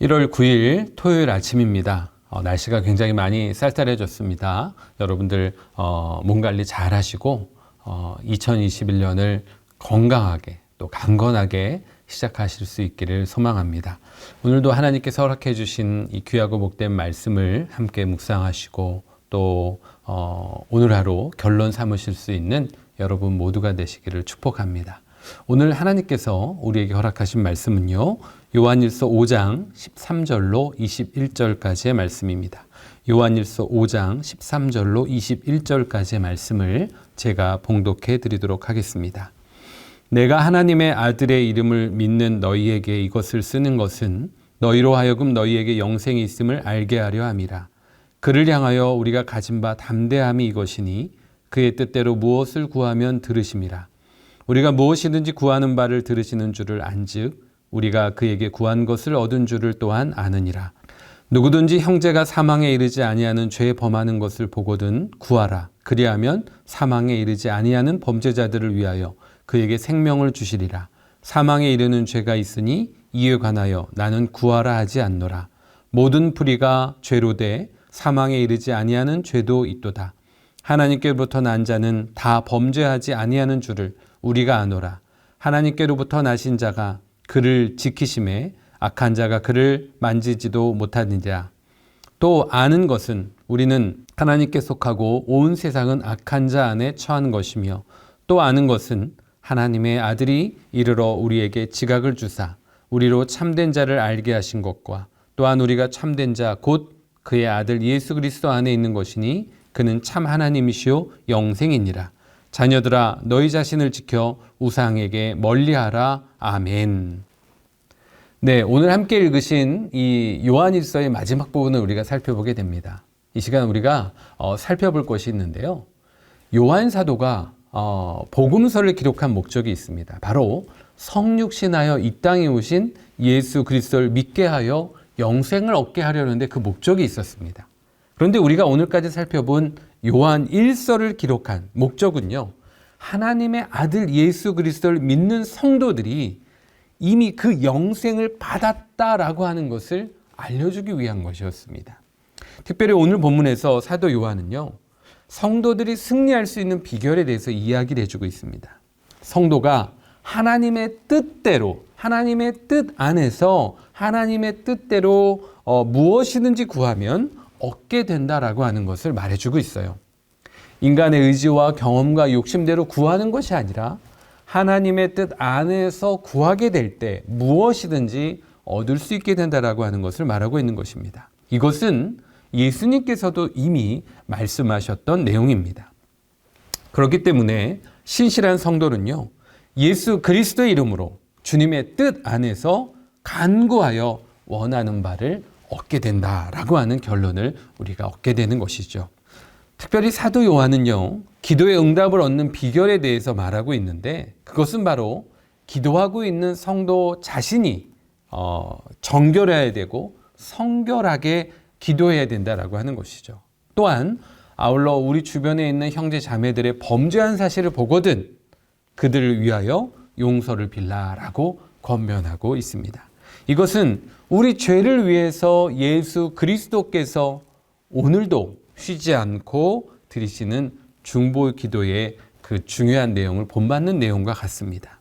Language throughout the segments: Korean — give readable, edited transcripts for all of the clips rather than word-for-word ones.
1월 9일 토요일 아침입니다. 날씨가 굉장히 많이 쌀쌀해졌습니다. 여러분들 몸 관리 잘 하시고 2021년을 건강하게 또 강건하게 시작하실 수 있기를 소망합니다. 오늘도 하나님께서 허락해 주신 이 귀하고 복된 말씀을 함께 묵상하시고 또 오늘 하루 결론 삼으실 수 있는 여러분 모두가 되시기를 축복합니다. 오늘 하나님께서 우리에게 허락하신 말씀은요, 요한일서 5장 13절로 21절까지의 말씀입니다. 요한일서 5장 13절로 21절까지의 말씀을 제가 봉독해 드리도록 하겠습니다. 내가 하나님의 아들의 이름을 믿는 너희에게 이것을 쓰는 것은 너희로 하여금 너희에게 영생이 있음을 알게 하려 함이라. 그를 향하여 우리가 가진 바 담대함이 이것이니 그의 뜻대로 무엇을 구하면 들으심이라. 우리가 무엇이든지 구하는 바를 들으시는 줄을 안즉 우리가 그에게 구한 것을 얻은 줄을 또한 아느니라. 누구든지 형제가 사망에 이르지 아니하는 죄 범하는 것을 보거든 구하라. 그리하면 사망에 이르지 아니하는 범죄자들을 위하여 그에게 생명을 주시리라. 사망에 이르는 죄가 있으니 이에 관하여 나는 구하라 하지 않노라. 모든 불의가 죄로 돼 사망에 이르지 아니하는 죄도 있도다. 하나님께로부터 난 자는 다 범죄하지 아니하는 줄을 우리가 아노라. 하나님께로부터 나신 자가 그를 지키심에 악한 자가 그를 만지지도 못하느니라. 또 아는 것은 우리는 하나님께 속하고 온 세상은 악한 자 안에 처한 것이며 또 아는 것은 하나님의 아들이 이르러 우리에게 지각을 주사 우리로 참된 자를 알게 하신 것과 또한 우리가 참된 자 곧 그의 아들 예수 그리스도 안에 있는 것이니 그는 참 하나님이시요 영생이니라. 자녀들아 너희 자신을 지켜 우상에게 멀리하라. 아멘. 네, 오늘 함께 읽으신 이 요한일서의 마지막 부분을 우리가 살펴보게 됩니다. 이 시간 우리가 살펴볼 것이 있는데요. 요한 사도가 복음서를 기록한 목적이 있습니다. 바로 성육신하여 이 땅에 오신 예수 그리스도를 믿게 하여 영생을 얻게 하려는데 그 목적이 있었습니다. 그런데 우리가 오늘까지 살펴본 요한 1서를 기록한 목적은요, 하나님의 아들 예수 그리스도를 믿는 성도들이 이미 그 영생을 받았다라고 하는 것을 알려주기 위한 것이었습니다. 특별히 오늘 본문에서 사도 요한은요, 성도들이 승리할 수 있는 비결에 대해서 이야기를 해주고 있습니다. 성도가 하나님의 뜻대로, 하나님의 뜻 안에서 하나님의 뜻대로 무엇이든지 구하면 얻게 된다라고 하는 것을 말해주고 있어요. 인간의 의지와 경험과 욕심대로 구하는 것이 아니라 하나님의 뜻 안에서 구하게 될 때 무엇이든지 얻을 수 있게 된다라고 하는 것을 말하고 있는 것입니다. 이것은 예수님께서도 이미 말씀하셨던 내용입니다. 그렇기 때문에 신실한 성도는요, 예수 그리스도의 이름으로 주님의 뜻 안에서 간구하여 원하는 바를 얻게 된다라고 하는 결론을 우리가 얻게 되는 것이죠. 특별히 사도 요한은요, 기도의 응답을 얻는 비결에 대해서 말하고 있는데 그것은 바로 기도하고 있는 성도 자신이 정결해야 되고 성결하게 기도해야 된다라고 하는 것이죠. 또한 아울러 우리 주변에 있는 형제 자매들의 범죄한 사실을 보거든 그들을 위하여 용서를 빌라라고 권면하고 있습니다. 이것은 우리 죄를 위해서 예수 그리스도께서 오늘도 쉬지 않고 드리시는 중보 기도의 그 중요한 내용을 본받는 내용과 같습니다.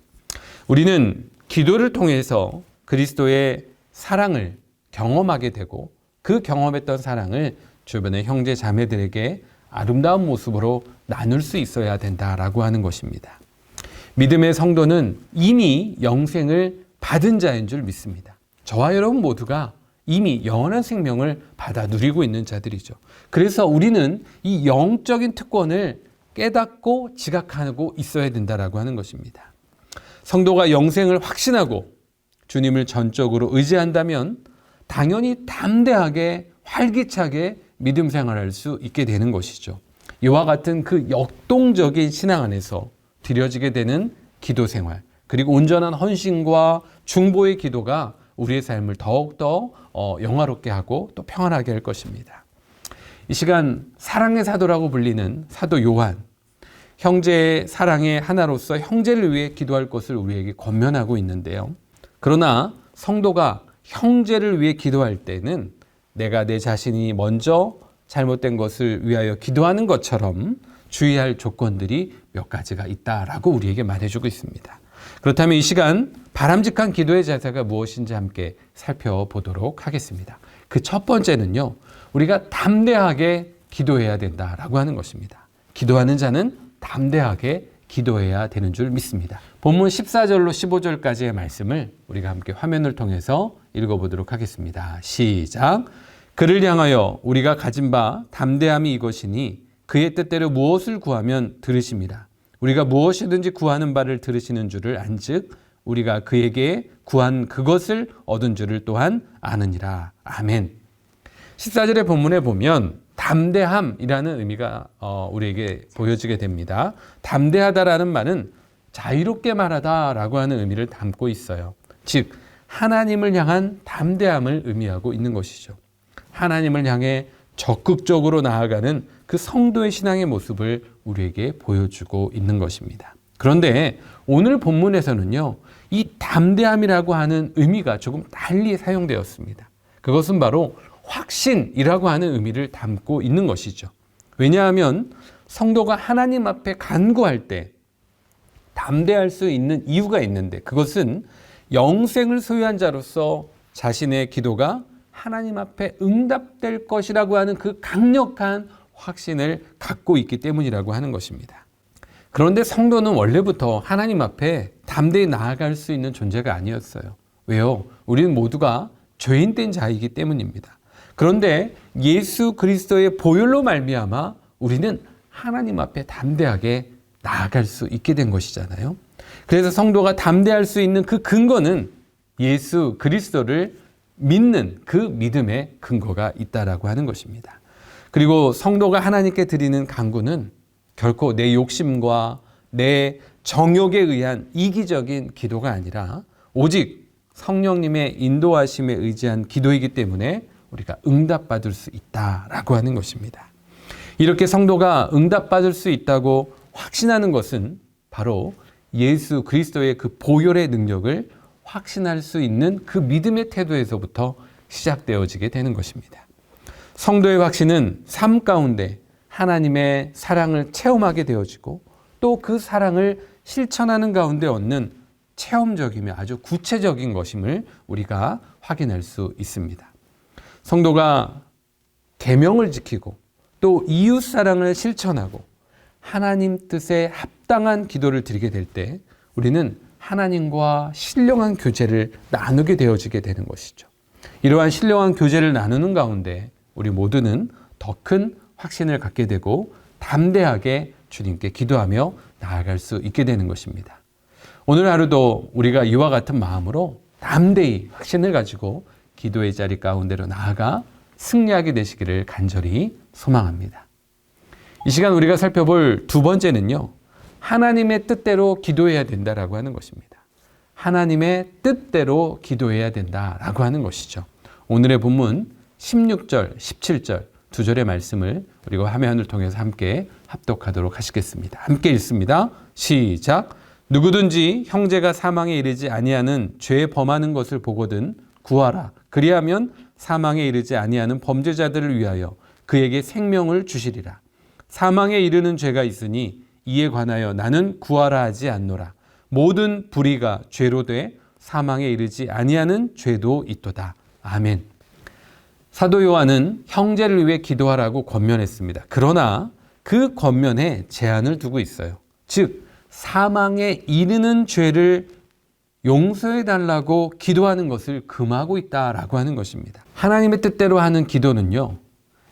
우리는 기도를 통해서 그리스도의 사랑을 경험하게 되고 그 경험했던 사랑을 주변의 형제 자매들에게 아름다운 모습으로 나눌 수 있어야 된다라고 하는 것입니다. 믿음의 성도는 이미 영생을 받은 자인 줄 믿습니다. 저와 여러분 모두가 이미 영원한 생명을 받아 누리고 있는 자들이죠. 그래서 우리는 이 영적인 특권을 깨닫고 지각하고 있어야 된다라고 하는 것입니다. 성도가 영생을 확신하고 주님을 전적으로 의지한다면 당연히 담대하게 활기차게 믿음 생활할 수 있게 되는 것이죠. 이와 같은 그 역동적인 신앙 안에서 드려지게 되는 기도 생활, 그리고 온전한 헌신과 중보의 기도가 우리의 삶을 더욱더 영화롭게 하고 또 평안하게 할 것입니다. 이 시간 사랑의 사도라고 불리는 사도 요한, 형제의 사랑의 하나로서 형제를 위해 기도할 것을 우리에게 권면하고 있는데요. 그러나 성도가 형제를 위해 기도할 때는 내가 내 자신이 먼저 잘못된 것을 위하여 기도하는 것처럼 주의할 조건들이 몇 가지가 있다라고 우리에게 말해주고 있습니다. 그렇다면 이 시간 바람직한 기도의 자세가 무엇인지 함께 살펴보도록 하겠습니다. 그 첫 번째는요, 우리가 담대하게 기도해야 된다라고 하는 것입니다. 기도하는 자는 담대하게 기도해야 되는 줄 믿습니다. 본문 14절로 15절까지의 말씀을 우리가 함께 화면을 통해서 읽어보도록 하겠습니다. 시작. 그를 향하여 우리가 가진 바 담대함이 이것이니 그의 뜻대로 무엇을 구하면 들으십니다. 우리가 무엇이든지 구하는 바를 들으시는 줄을 안즉 우리가 그에게 구한 그것을 얻은 줄을 또한 아느니라. 아멘. 14절의 본문에 보면 담대함이라는 의미가 우리에게 보여지게 됩니다. 담대하다라는 말은 자유롭게 말하다라고 하는 의미를 담고 있어요. 즉 하나님을 향한 담대함을 의미하고 있는 것이죠. 하나님을 향해 적극적으로 나아가는 그 성도의 신앙의 모습을 우리에게 보여주고 있는 것입니다. 그런데 오늘 본문에서는요, 이 담대함이라고 하는 의미가 조금 달리 사용되었습니다. 그것은 바로 확신이라고 하는 의미를 담고 있는 것이죠. 왜냐하면 성도가 하나님 앞에 간구할 때 담대할 수 있는 이유가 있는데, 그것은 영생을 소유한 자로서 자신의 기도가 하나님 앞에 응답될 것이라고 하는 그 강력한 확신을 갖고 있기 때문이라고 하는 것입니다. 그런데 성도는 원래부터 하나님 앞에 담대히 나아갈 수 있는 존재가 아니었어요. 왜요? 우리는 모두가 죄인된 자이기 때문입니다. 그런데 예수 그리스도의 보혈로 말미암아 우리는 하나님 앞에 담대하게 나아갈 수 있게 된 것이잖아요. 그래서 성도가 담대할 수 있는 그 근거는 예수 그리스도를 믿는 그 믿음의 근거가 있다라고 하는 것입니다. 그리고 성도가 하나님께 드리는 간구는 결코 내 욕심과 내 정욕에 의한 이기적인 기도가 아니라 오직 성령님의 인도하심에 의지한 기도이기 때문에 우리가 응답받을 수 있다라고 하는 것입니다. 이렇게 성도가 응답받을 수 있다고 확신하는 것은 바로 예수 그리스도의 그 보혈의 능력을 확신할 수 있는 그 믿음의 태도에서부터 시작되어지게 되는 것입니다. 성도의 확신은 삶 가운데 하나님의 사랑을 체험하게 되어지고 또 그 사랑을 실천하는 가운데 얻는 체험적이며 아주 구체적인 것임을 우리가 확인할 수 있습니다. 성도가 계명을 지키고 또 이웃 사랑을 실천하고 하나님 뜻에 합당한 기도를 드리게 될 때 우리는 하나님과 신령한 교제를 나누게 되어지게 되는 것이죠. 이러한 신령한 교제를 나누는 가운데 우리 모두는 더 큰 확신을 갖게 되고 담대하게 주님께 기도하며 나아갈 수 있게 되는 것입니다. 오늘 하루도 우리가 이와 같은 마음으로 담대히 확신을 가지고 기도의 자리 가운데로 나아가 승리하게 되시기를 간절히 소망합니다. 이 시간 우리가 살펴볼 두 번째는요, 하나님의 뜻대로 기도해야 된다라고 하는 것입니다. 하나님의 뜻대로 기도해야 된다라고 하는 것이죠. 오늘의 본문 16절, 17절 두 절의 말씀을 우리가 화면을 통해서 함께 합독하도록 하시겠습니다. 함께 읽습니다. 시작. 누구든지 형제가 사망에 이르지 아니하는 죄 범하는 것을 보거든 구하라. 그리하면 사망에 이르지 아니하는 범죄자들을 위하여 그에게 생명을 주시리라. 사망에 이르는 죄가 있으니 이에 관하여 나는 구하라 하지 않노라. 모든 불의가 죄로 돼 사망에 이르지 아니하는 죄도 있도다. 아멘. 사도 요한은 형제를 위해 기도하라고 권면했습니다. 그러나 그 권면에 제한을 두고 있어요. 즉 사망에 이르는 죄를 용서해달라고 기도하는 것을 금하고 있다라고 하는 것입니다. 하나님의 뜻대로 하는 기도는요,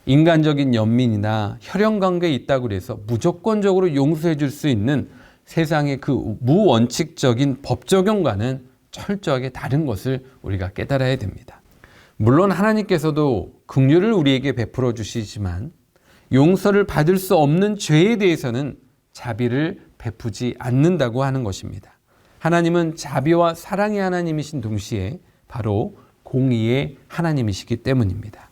인간적인 연민이나 혈연관계에 있다고 해서 무조건적으로 용서해 줄 수 있는 세상의 그 무원칙적인 법 적용과는 철저하게 다른 것을 우리가 깨달아야 됩니다. 물론 하나님께서도 긍휼을 우리에게 베풀어 주시지만 용서를 받을 수 없는 죄에 대해서는 자비를 베푸지 않는다고 하는 것입니다. 하나님은 자비와 사랑의 하나님이신 동시에 바로 공의의 하나님이시기 때문입니다.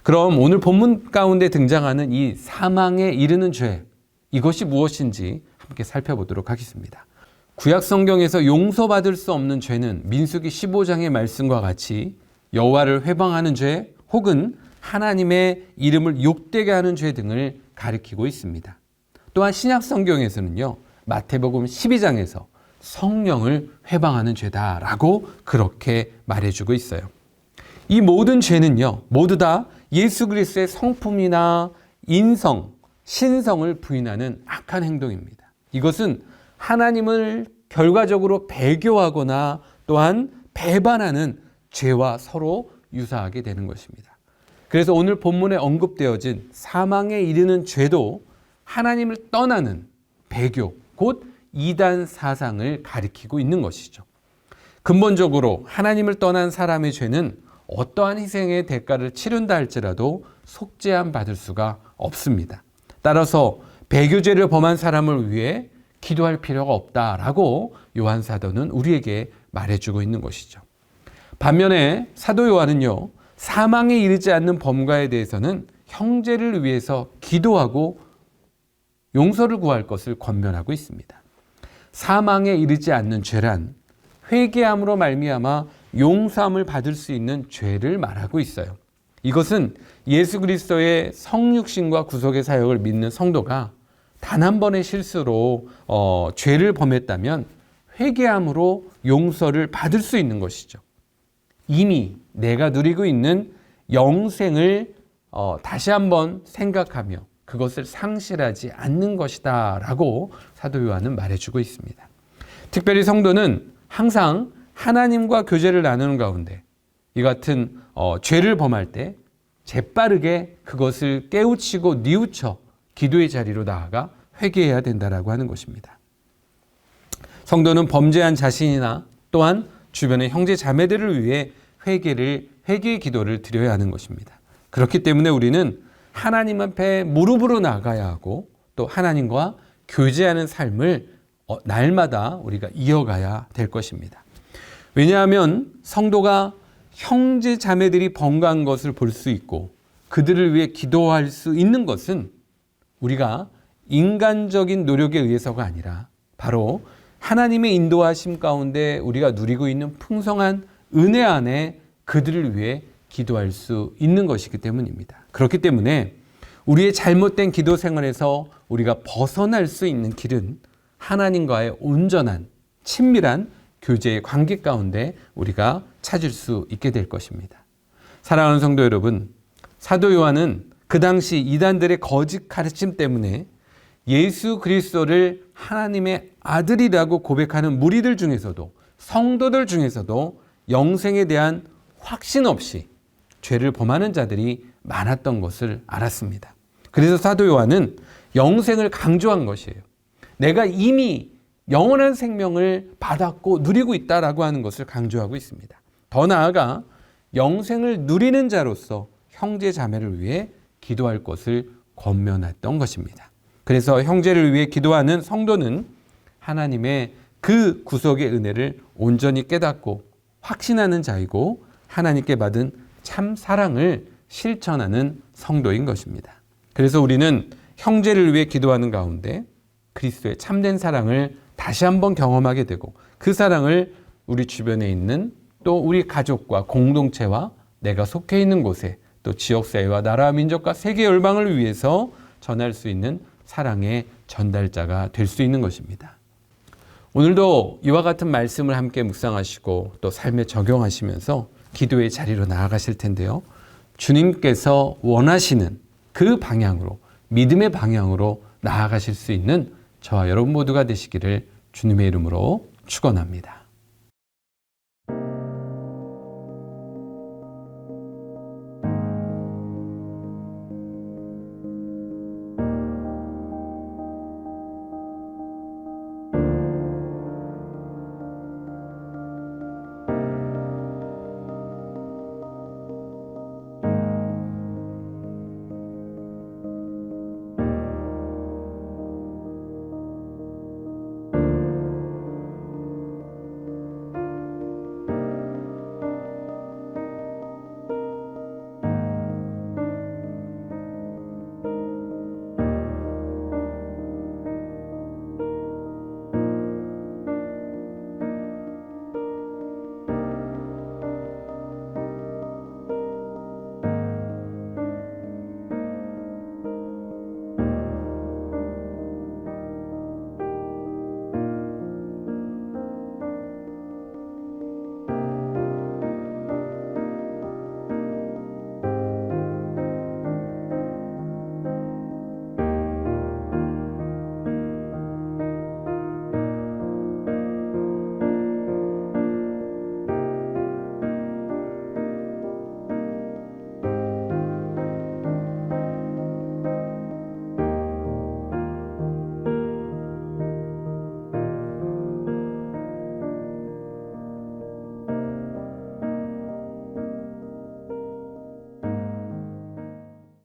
그럼 오늘 본문 가운데 등장하는 이 사망에 이르는 죄, 이것이 무엇인지 함께 살펴보도록 하겠습니다. 구약 성경에서 용서받을 수 없는 죄는 민수기 15장의 말씀과 같이 여호와를 회방하는 죄 혹은 하나님의 이름을 욕되게 하는 죄 등을 가리키고 있습니다. 또한 신약 성경에서는요, 마태복음 12장에서 성령을 회방하는 죄다라고 그렇게 말해주고 있어요. 이 모든 죄는요, 모두 다 예수 그리스도의 성품이나 인성, 신성을 부인하는 악한 행동입니다. 이것은 하나님을 결과적으로 배교하거나 또한 배반하는 죄와 서로 유사하게 되는 것입니다. 그래서 오늘 본문에 언급되어진 사망에 이르는 죄도 하나님을 떠나는 배교, 곧 이단 사상을 가리키고 있는 것이죠. 근본적으로 하나님을 떠난 사람의 죄는 어떠한 희생의 대가를 치른다 할지라도 속죄함 받을 수가 없습니다. 따라서 배교죄를 범한 사람을 위해 기도할 필요가 없다라고 요한 사도는 우리에게 말해주고 있는 것이죠. 반면에 사도 요한은요, 사망에 이르지 않는 범과에 대해서는 형제를 위해서 기도하고 용서를 구할 것을 권면하고 있습니다. 사망에 이르지 않는 죄란 회개함으로 말미암아 용서함을 받을 수 있는 죄를 말하고 있어요. 이것은 예수 그리스도의 성육신과 구속의 사역을 믿는 성도가 단 한 번의 실수로 죄를 범했다면 회개함으로 용서를 받을 수 있는 것이죠. 이미 내가 누리고 있는 영생을 다시 한번 생각하며 그것을 상실하지 않는 것이다 라고 사도 요한은 말해주고 있습니다. 특별히 성도는 항상 하나님과 교제를 나누는 가운데 이 같은 죄를 범할 때 재빠르게 그것을 깨우치고 뉘우쳐 기도의 자리로 나아가 회개해야 된다라고 하는 것입니다. 성도는 범죄한 자신이나 또한 주변의 형제 자매들을 위해 회개의 기도를 드려야 하는 것입니다. 그렇기 때문에 우리는 하나님 앞에 무릎으로 나가야 하고 또 하나님과 교제하는 삶을 날마다 우리가 이어가야 될 것입니다. 왜냐하면 성도가 형제 자매들이 번거한 것을 볼 수 있고 그들을 위해 기도할 수 있는 것은 우리가 인간적인 노력에 의해서가 아니라 바로 하나님의 인도하심 가운데 우리가 누리고 있는 풍성한 은혜 안에 그들을 위해 기도할 수 있는 것이기 때문입니다. 그렇기 때문에 우리의 잘못된 기도 생활에서 우리가 벗어날 수 있는 길은 하나님과의 온전한 친밀한 교제의 관계 가운데 우리가 찾을 수 있게 될 것입니다. 사랑하는 성도 여러분, 사도 요한은 그 당시 이단들의 거짓 가르침 때문에 예수 그리스도를 하나님의 아들이라고 고백하는 무리들 중에서도 성도들 중에서도 영생에 대한 확신 없이 죄를 범하는 자들이 많았던 것을 알았습니다. 그래서 사도 요한은 영생을 강조한 것이에요. 내가 이미 영원한 생명을 받았고 누리고 있다라고 하는 것을 강조하고 있습니다. 더 나아가 영생을 누리는 자로서 형제 자매를 위해 기도할 것을 권면했던 것입니다. 그래서 형제를 위해 기도하는 성도는 하나님의 그 구속의 은혜를 온전히 깨닫고 확신하는 자이고 하나님께 받은 참 사랑을 실천하는 성도인 것입니다. 그래서 우리는 형제를 위해 기도하는 가운데 그리스도의 참된 사랑을 다시 한번 경험하게 되고 그 사랑을 우리 주변에 있는 또 우리 가족과 공동체와 내가 속해 있는 곳에 또 지역사회와 나라와 민족과 세계 열방을 위해서 전할 수 있는 사랑의 전달자가 될 수 있는 것입니다. 오늘도 이와 같은 말씀을 함께 묵상하시고 또 삶에 적용하시면서 기도의 자리로 나아가실 텐데요. 주님께서 원하시는 그 방향으로 믿음의 방향으로 나아가실 수 있는 저와 여러분 모두가 되시기를 주님의 이름으로 축원합니다.